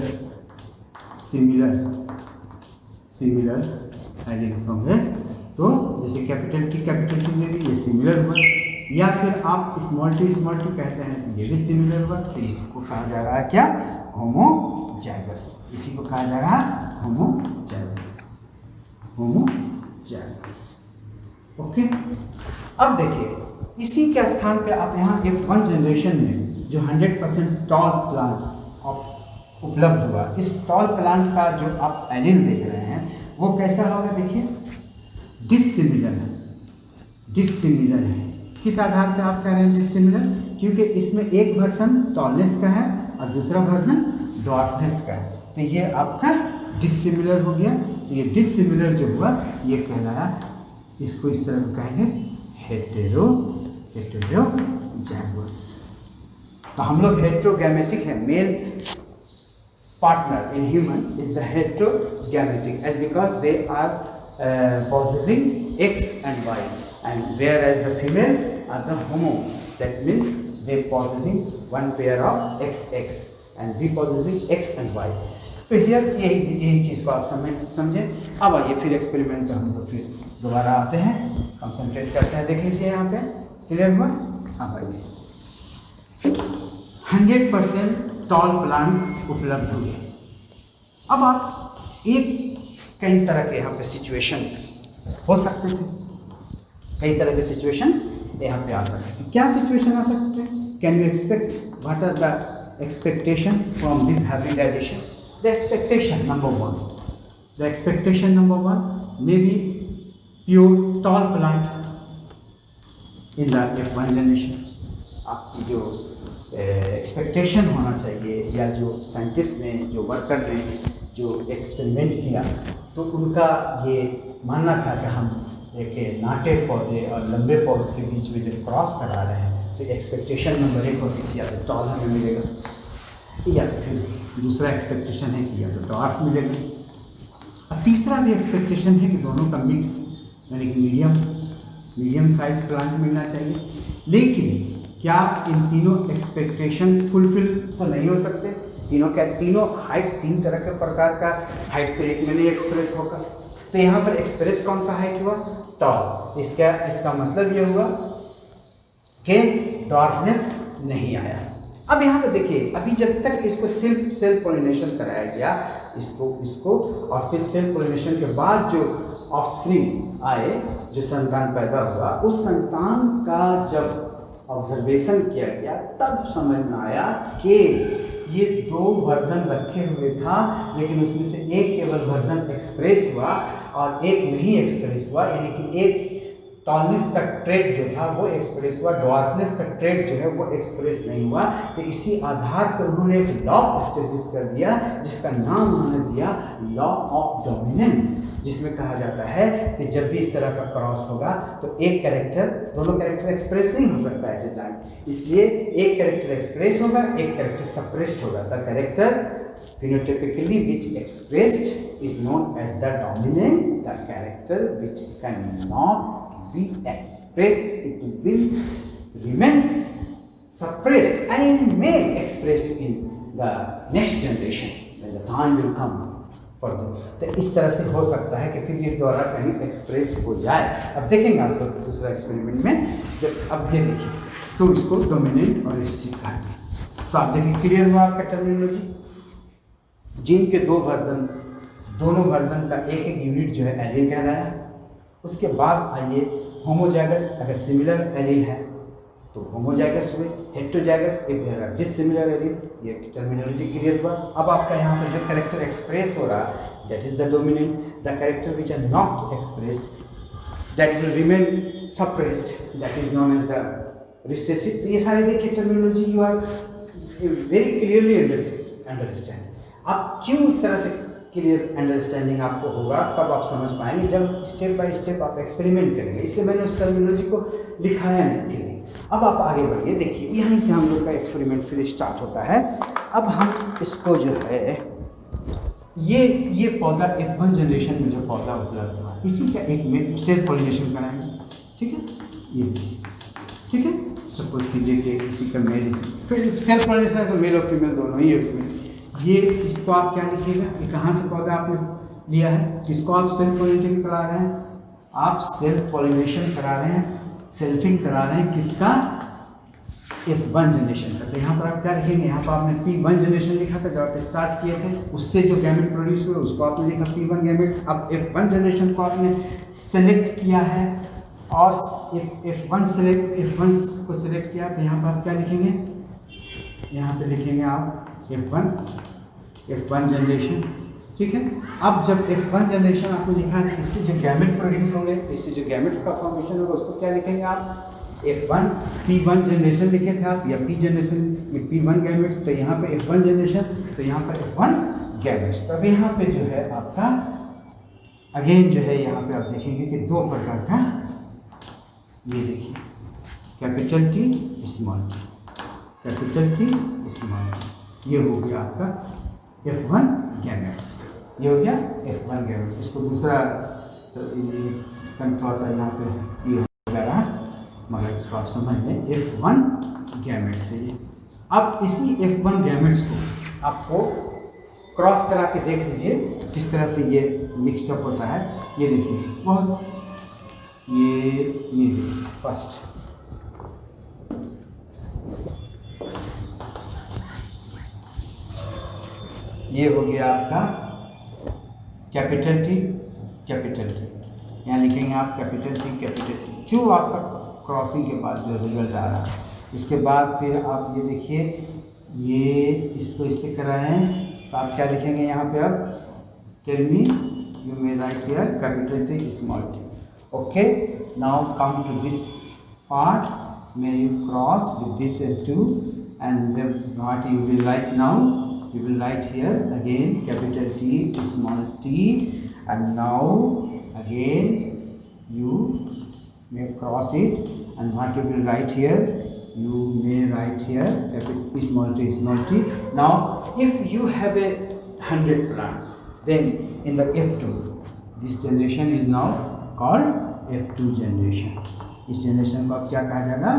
एलील्स होंगे, तो जैसे कैपिटल टी में भी ये सिमिलर हुआ, या फिर आप स्मॉल टी कहते हैं तो ये भी सिमिलर हुआ, तो इसको कहा जा रहा है क्या? होमोजाइगस। इसी को कहा जा रहा है होमोजाइगस। ओके, अब देखिए इसी के स्थान पे आप यहाँ F1 जनरेशन में जो 100% टॉल प्लांट उपलब्ध हुआ, इस टॉल प्लांट का जो आप एलील देख रहे हैं वो कैसा होगा? देखिए डिसिमिलर है। किस आधार पर आप कह रहे हैं डिसिमिलर? क्योंकि इसमें एक वर्जन टॉलनेस का है और दूसरा वर्जन ड्वार्फनेस का है, तो ये आपका डिसिमिलर हो गया। तो ये डिसिमिलर जो हुआ ये कहलाया, इसको इस तरह कहेंगे हेटेरोजाइगस। तो हम लोग हेटेरोगैमेटिक है, mail partner in human is the heterogametic, as because they are possessing X and Y, and whereas the female are the homo, that means they possessing one pair of XX and we possessing X and Y. तो here यही चीज़ को आप समझें। अब आइए फिर experiment पे हम लोग फिर दोबारा आते हैं, कंसंट्रेट करते हैं। देख लीजिए यहाँ पे क्लियर हुआ? हाँ भाई, 100% टॉल प्लांट्स उपलब्ध हुए। अब आप कई तरह के यहाँ पे सिचुएशंस हो सकते थे, कई तरह के सिचुएशन यहाँ पे आ सकते थे। क्या सिचुएशन आ सकते थे? Can you expect? What are the expectation from this hybridization? The expectation number one may be pure tall plant in the F1 generation. आपकी जो एक्सपेक्टेशन होना चाहिए, या जो साइंटिस्ट ने, जो वर्कर ने जो एक्सपेरिमेंट किया, तो उनका ये मानना था कि हम एक नाटे पौधे और लंबे पौधे के बीच में जब क्रॉस करा रहे हैं तो एक्सपेक्टेशन नंबर एक होती थी, या तो टॉल हमें मिलेगा, या तो फिर दूसरा एक्सपेक्टेशन है कि या तो डॉर्फ मिलेगा, और तीसरा भी एक्सपेक्टेशन है कि दोनों का मिक्स यानी कि मीडियम साइज प्लांट मिलना चाहिए। लेकिन क्या इन तीनों एक्सपेक्टेशन फुलफिल तो नहीं हो सकते? तीनों हाइट, तीन तरह के प्रकार का हाइट तो एक में नहीं एक्सप्रेस होगा। तो यहाँ पर एक्सप्रेस कौन सा हाइट हुआ? टॉल। इसका मतलब ये हुआ कि डॉर्फनेस नहीं आया। अब यहाँ पे देखिए, अभी जब तक इसको सेल्फ पोलिनेशन कराया गया, इसको और फिर सेल्फ पोलिनेशन के बाद जो ऑफस्प्रिंग आए, जो संतान पैदा हुआ, उस संतान का जब ऑब्जर्वेशन किया गया तब समझ में आया कि ये दो वर्जन रखे हुए था, लेकिन उसमें से एक केवल वर्जन एक्सप्रेस हुआ और एक नहीं एक्सप्रेस हुआ, यानी कि एक टॉलनेस का ट्रेड जो था वो एक्सप्रेस हुआ, ड्वार्फनेस का ट्रेड जो है वो एक्सप्रेस नहीं हुआ। तो इसी आधार पर उन्होंने एक लॉ एस्टेब्लिश कर दिया जिसका नाम उन्होंने दिया लॉ ऑफ डोमिनेंस, जिसमें कहा जाता है कि जब भी इस तरह का क्रॉस होगा तो दोनों कैरेक्टर एक्सप्रेस नहीं हो सकता एट ए टाइम, इसलिए एक कैरेक्टर एक्सप्रेस होगा, एक कैरेक्टर सप्रेस्ड होगा। The character phenotypically which expressed is known as the dominant, the character which cannot be expressed, it will remains suppressed and may expressed in the next generation when the time will come for them. तो इस तरह से हो सकता है कि फिर ये द्वारा कहीं एक्सप्रेस हो जाए। अब देखेंगे आप लोग दूसरा एक्सपेरिमेंट में, जब अब ये देखिए तो इसको डोमिनेंट और रिसेसिव कहा गया। तो आप देखिए क्लियर हुआ आपका टर्मिनोलॉजी। जीन के दोनों वर्जन का एक यूनिट जो है एलील कहलाया। उसके बाद आइए होमोजाइगस, अगर सिमिलर एलील है तो होमोजाइगस हुए, हेटेरोजाइगस एक जगह डिसिमिलर एलील, ये टर्मिनोलॉजी क्लियर हुआ। अब आपका यहाँ पे जो कैरेक्टर एक्सप्रेस हो रहा that is the dominant, the character which are not expressed that will remain suppressed, that is known as the recessive. तो ये सारे देखिए terminology you are very clearly understand. आप क्यों इस तरह से क्लियर अंडरस्टैंडिंग आपको होगा, कब आप समझ पाएंगे, जब स्टेप बाय स्टेप आप एक्सपेरिमेंट करेंगे। इसलिए मैंने उस टर्मिनोलॉजी को लिखाया नहीं थी। अब आप आगे बढ़िए, देखिए यहीं से हम लोग का एक्सपेरिमेंट फिर स्टार्ट होता है। अब हम इसको जो है ये पौधा F1 जनरेशन में जो पौधा उपलब्ध हुआ, इसी का एक में सेल्फ पॉलिनेशन कराएंगे, ठीक है। ये ठीक है, सपोज कीजिए कि किसी का मेल, फिर सेल्फ पॉलिनेशन है तो मेल और फीमेल दोनों ही है इसमें। ये इसको आप क्या लिखिएगा, ये कहाँ से पौधा आपने लिया है, किसको आप सेल्फ पॉलिनेशन करा रहे हैं, आप सेल्फ पॉलिनेशन करा रहे हैं, सेल्फिंग करा रहे हैं, किसका, F1 जनरेशन का। तो यहाँ पर आप क्या लिखेंगे, यहाँ पर आपने P1 जनरेशन लिखा था जब आप स्टार्ट किए थे, उससे जो गैमेट प्रोड्यूस हुए उसको आपने लिखा P1 गैमेट्स। अब F1 जनरेशन को आपने सेलेक्ट किया है और F1 को सेलेक्ट किया, तो यहाँ पर आप क्या लिखेंगे, यहाँ पे लिखेंगे आप F1 जनरेशन, ठीक है। अब जब F1 जनरेशन आपने लिखा है, इससे जो गैमेट प्रोड्यूस होंगे, इससे जो गैमेट का फॉर्मेशन होगा उसको क्या लिखेंगे आप, F1 P1 जनरेशन लिखे थे आप, या P जनरेशन में P1 गैमेट्स, तो यहाँ पे F1 जनरेशन, तो यहाँ पे F1 गैमेट्स। तो अब यहाँ पे जो है आपका अगेन जो है यहाँ पे आप देखेंगे कि दो प्रकार का, ये देखिए capital T small t, capital T small t, ये हो गया आपका F1 गैमेट्स, ये हो गया F1 गैमेट्स। इसको दूसरा थोड़ा सा यहाँ पे ये हो गया, मगर इसको आप समझ लें F1 गैमेट्स से। अब इसी F1 गैमेट्स को आपको क्रॉस करा के देख लीजिए किस तरह से ये मिक्सअप होता है। ये देखिए बहुत, ये फर्स्ट ये हो गया आपका कैपिटल T, यहाँ लिखेंगे आप कैपिटल T, जो आपका क्रॉसिंग के बाद जो रिजल्ट आ रहा है। इसके बाद फिर आप ये देखिए, ये इसको इससे कराएं तो आप क्या लिखेंगे यहाँ पे, अब tell me, you may write here capital T small t, okay. Now come to this part, may you cross with this two, and what you will write now, you will write here again capital T small t, and now again you may cross it, and what you will write here, you may write here capital small t. Now if you have 100 plants, then in the F2, this generation is now called F2 generation. इस generation को अब क्या कहा जाएगा,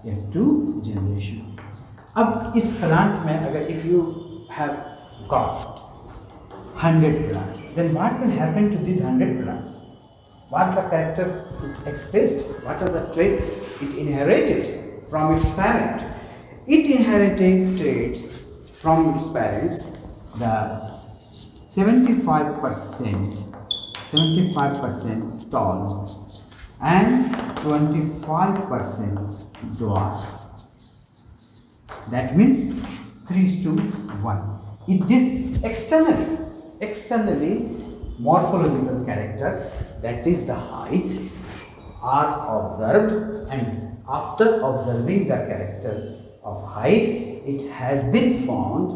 F2 generation. अब इस plant में अगर if you have got 100 plants, then what will happen to these 100 plants? What the characters it expressed? What are the traits it inherited from its parent? It inherited traits from its parents, the 75% tall and 25% dwarf. That means 3:1. This externally morphological characters, that is the height, are observed, and after observing the character of height, it has been found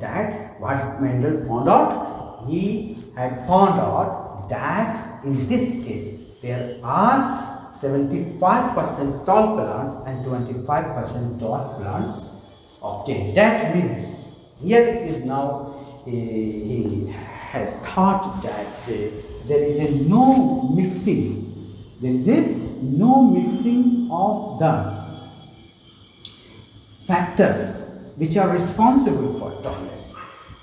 that what Mendel found out, he had found out that in this case there are 75% tall plants and 25% dwarf plants obtained. That means here is now he has thought that there is no mixing of the factors which are responsible for tallness.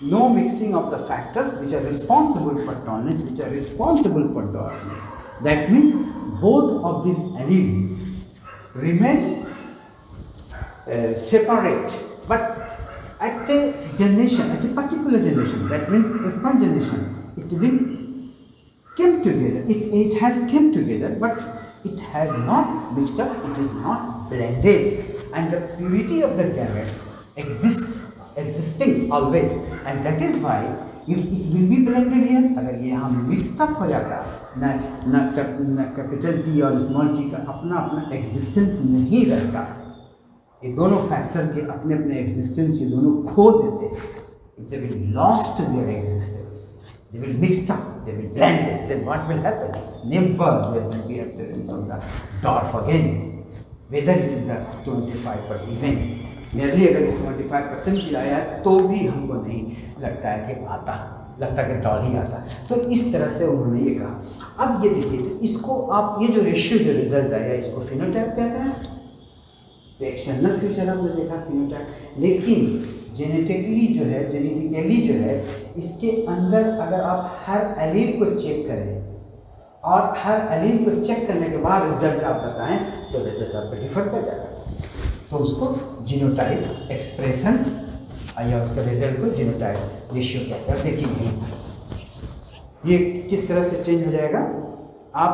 No mixing of the factors which are responsible for tallness, which are responsible for dwarfness. That means both of these alleles remain separate, but at a particular generation, that means F1 generation, it will came together. It has came together, but it has not mixed up. It is not blended, and the purity of the gametes existing always, and that is why if it will be blended here, अगर ये हम mixed up हो जाता, ना capital T और small t का अपना existence नहीं रहता, ये दोनों फैक्टर के अपने अपने एग्जिस्टेंस ये दोनों खो देते, if they will lost their existence, they will mixed up, they will blended, then what will happen? Never there will be appearance of the dwarf again, whether it is the 25% even merely अगर 25% भी आया तो भी हमको नहीं लगता है कि लगता है कि डॉल ही आता। तो इस तरह से उन्होंने ये कहा। अब ये देखिए, तो इसको आप ये जो रेशियो जो रिजल्ट आया इसको फिनोटाइप कहते हैं। तो एक्सटर्नल फीचर हमने देखा फिनोटाइप, लेकिन जेनेटिकली जो है इसके अंदर अगर आप हर एलील को चेक करें और हर एलील को चेक करने के बाद रिजल्ट आप बताएं तो रिजल्ट आपका डिफर कर जाएगा। तो उसको जीनोटाइप एक्सप्रेशन या उसका रिजल्ट को जीनोटाइप रेशियो कहते हैं। देखिए ये किस तरह से चेंज हो जाएगा। आप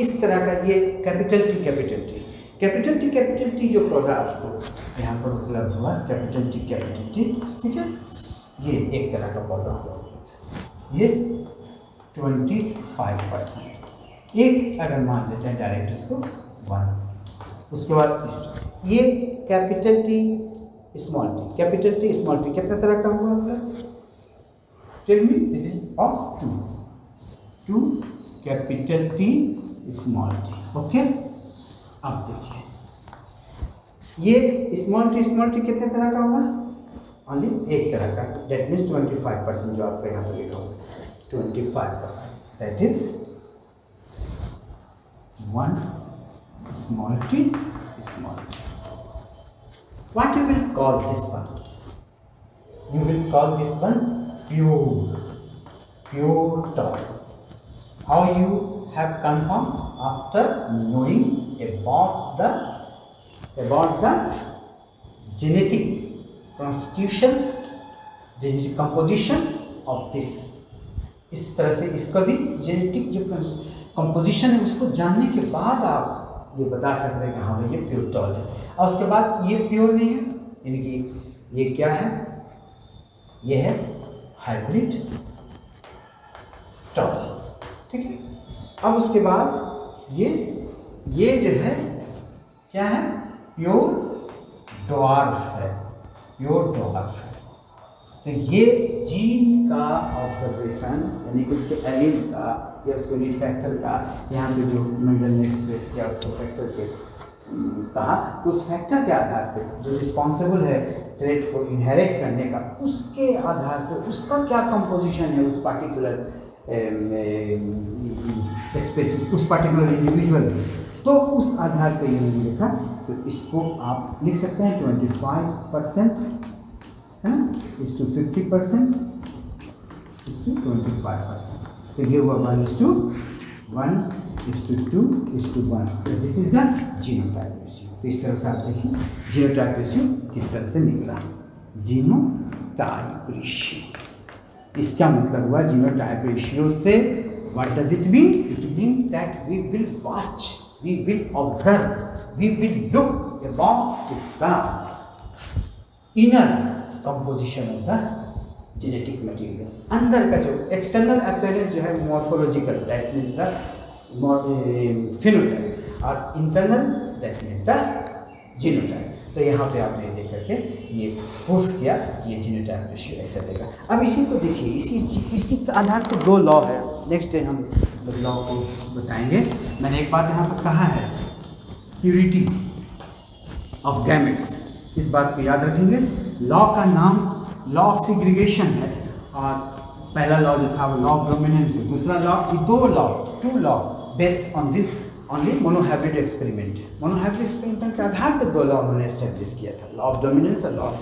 इस तरह का ये कैपिटल टी जो पौधा आपको यहाँ पर उपलब्ध हुआ कैपिटल टी, ठीक है, ये एक तरह का पौधा हुआ, ये 25%। एक अगर मान लेते हैं डायरेक्ट इसको 1, उसके बाद ये कैपिटल टी स्मॉल टी कितना तरह का हुआ आपका? Tell me, this is of 2 capital T small T, okay. अब देखिए ये स्मॉल टी कितने तरह का हुआ? ओनली एक तरह का, दैट मीन्स 25% जो आपका यहाँ पर लिखा हुआ 25%, that is 1 small T. What you will call this one? You will call this one pure tall. How you have confirmed after knowing about the genetic constitution, genetic composition of this. इस तरह से इसका भी genetic जो composition है उसको जानने के बाद आप ये बता सकते हैं कि हाँ भाई ये प्योर टॉल है। और उसके बाद ये प्योर नहीं है, यानी कि ये क्या है? ये है हाइब्रिड टॉल, ठीक है। अब उसके बाद ये जो है क्या है? प्योर ड्वार्फ है। तो ये जीन का ऑब्जर्वेशन यानी उसके एलील का या उसको लीड फैक्टर का यहाँ पे जो मेंडल ने एक्सप्रेस किया उसको फैक्टर के कहा, तो उस फैक्टर के आधार पे जो रिस्पॉन्सिबल है ट्रेट को इनहेरिट करने का, उसके आधार पे उसका क्या कंपोजिशन है उस पार्टिकुलर स्पेसिस, उस पार्टिकुलर इंडिविजुअल, तो उस आधार पे ये मैंने लिखा। तो इसको आप लिख सकते हैं 25% है ना, इस टू 50% इस टू 25%। तो ये हुआ 1:2:1। This is the genotype ratio. तो इस तरह से आप देखिए जीनोटाइप रेशियो किस तरह से निकला। जीनोटाइप रेशियो, इसका मतलब हुआ जीनोटाइप रेशियो से what does it mean? It means that we will watch, we will observe, we will look about the inner composition of the genetic material. अंदर का जो एक्सटर्नल अपीयरेंस जो है morphological, that means the phenotype, और internal that means the genotype. तो यहाँ पे आपने देख करके ये प्रूफ किया कि ये जीनोटाइप रेशियो ऐसा देगा। अब इसी को देखिए, इसी के आधार पर 2 लॉ है। नेक्स्ट डे हम लॉ को बताएंगे। मैंने एक बात यहाँ पर कहा है, प्यूरिटी ऑफ गैमेट्स, इस बात को याद रखेंगे। लॉ का नाम लॉ ऑफ सिग्रीगेशन है, और पहला लॉ जो था वो लॉ ऑफ डोमिनेंस है। दूसरा लॉ, ये 2 law based on this only monohybrid experiment. Monohybrid experiment के आधार पर 2 लॉ उन्होंने एस्टेब्लिश किया था, लॉ ऑफ डोमिनेंस और लॉ ऑफ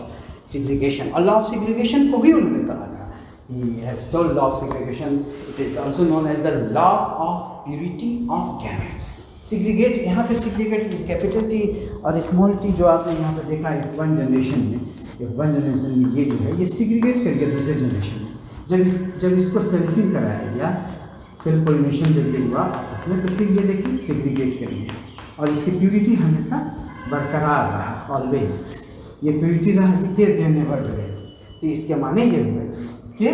सिग्रीगेशन। और लॉ ऑफ सिग्रीगेशन को भी उन्होंने कहा था, he has told law of segregation, it is also known as the law of purity of gametes। सिग्रीगेट, यहाँ पे सिग्रीगेट कैपिटल टी और स्मॉल टी जो आपने यहाँ पे देखा है 1 जनरेशन में, ये जो है ये सिग्रीगेट कर गया दूसरे जनरेशन में। जब इसको सेल्फिंग कराया गया, सेल्फ पोलिनेशन जब ये हुआ इसमें, तो फिर ये देखिए सिग्रीगेट कर गया, और इसकी प्यूरिटी हमेशा बरकरार रहा, ऑलवेज ये प्यूरिटी रहा, देर नेवर रहे। तो इसके माने ये हुए कि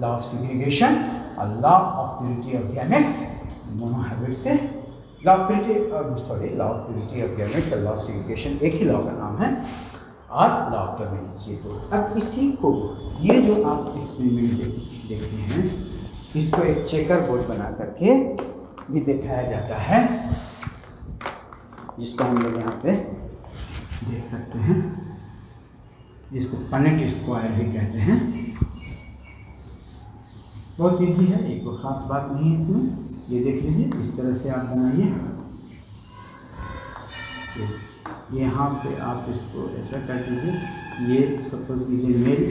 लॉ ऑफ सिग्रीगेशन और law of purity of gametes monohybrid से law of purity law of purity of gametes और लॉ ऑफ सेग्रीगेशन एक ही लॉ का नाम है, और लॉ ऑफ टर्मिनेंस ये दो। अब इसी को, ये जो आप एक्सपेरिमेंट देखते हैं, इसको एक चेकर बोर्ड बना करके भी दिखाया जाता है, जिसको हम लोग यहाँ पे देख सकते हैं, जिसको पनेट स्क्वायर भी कहते हैं। बहुत ईजी है, एक कोई ख़ास बात नहीं है इसमें। ये देख लीजिए, इस तरह से आप बनाइए, यहाँ पे आप इसको ऐसा कर दीजिए। ये सपोज कीजिए मेल,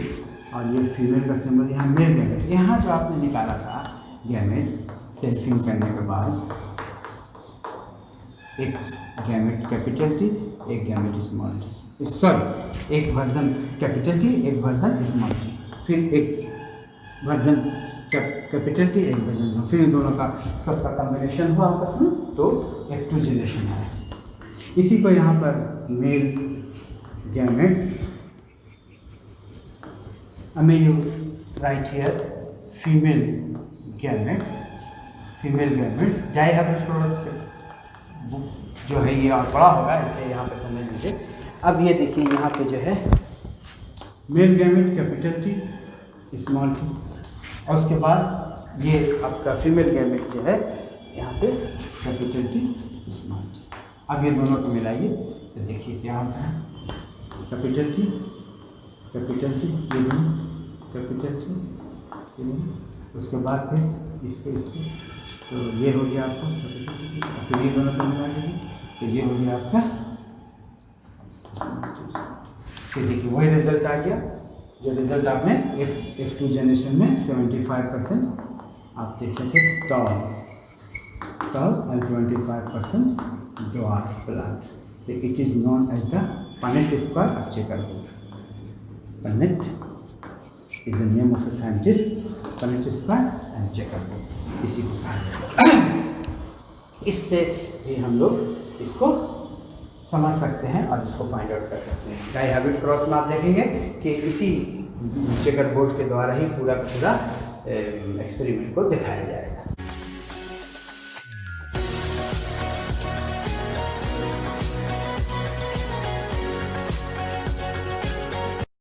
और ये फीमेल का सिंबल यहाँ मेल गैमेट। यहाँ जो आपने निकाला था गैमेट सेल्फिंग करने के बाद, एक गैमेट कैपिटल टी, एक गैमेट स्मॉल टी, सॉरी एक वर्जन कैपिटल टी, एक वर्जन स्मॉल टी, फिर एक वर्जन कैपिटल टी, एक वर्जन, फिर इन दोनों का सबका कॉम्बिनेशन हुआ आपस में, तो F2 जनरेशन है। इसी को यहाँ पर मेल गैमेट्स, हमें you write here female gametes, dihybrid products जो है ये और बड़ा होगा, इसलिए यहाँ पे समझ लीजिए। अब ये देखिए यहाँ पे जो है male gamete capital T small T, और उसके बाद ये आपका फीमेल गैमेट जो है यहाँ पे कैपिटल टी स्मॉल टी। अब ये दोनों को मिलाइए तो देखिए क्या होता है, कैपिटल टी ये दोनों कैपिटल टी, उसके बाद फिर इसको तो ये हो गया आपका कैपिटल, फिर ये दोनों को मिला लीजिए तो ये हो गया आपका। फिर देखिए वही रिजल्ट आ गया, जो रिजल्ट आपने F2 जनरेशन में 75% आप देखे थे tall and 25% dwarf plant. So it is known as the Punnett square of checkerboard. Punnett is the name of a scientist, Punnett square and checkerboard. इसी को कहा, इससे भी हम लोग इसको समझ सकते हैं और इसको फाइंड आउट कर सकते हैं। डाइहेब्रिड क्रॉस में आप देखेंगे कि इसी चेकर बोर्ड के द्वारा ही पूरा एक्सपेरिमेंट को दिखाया जाएगा।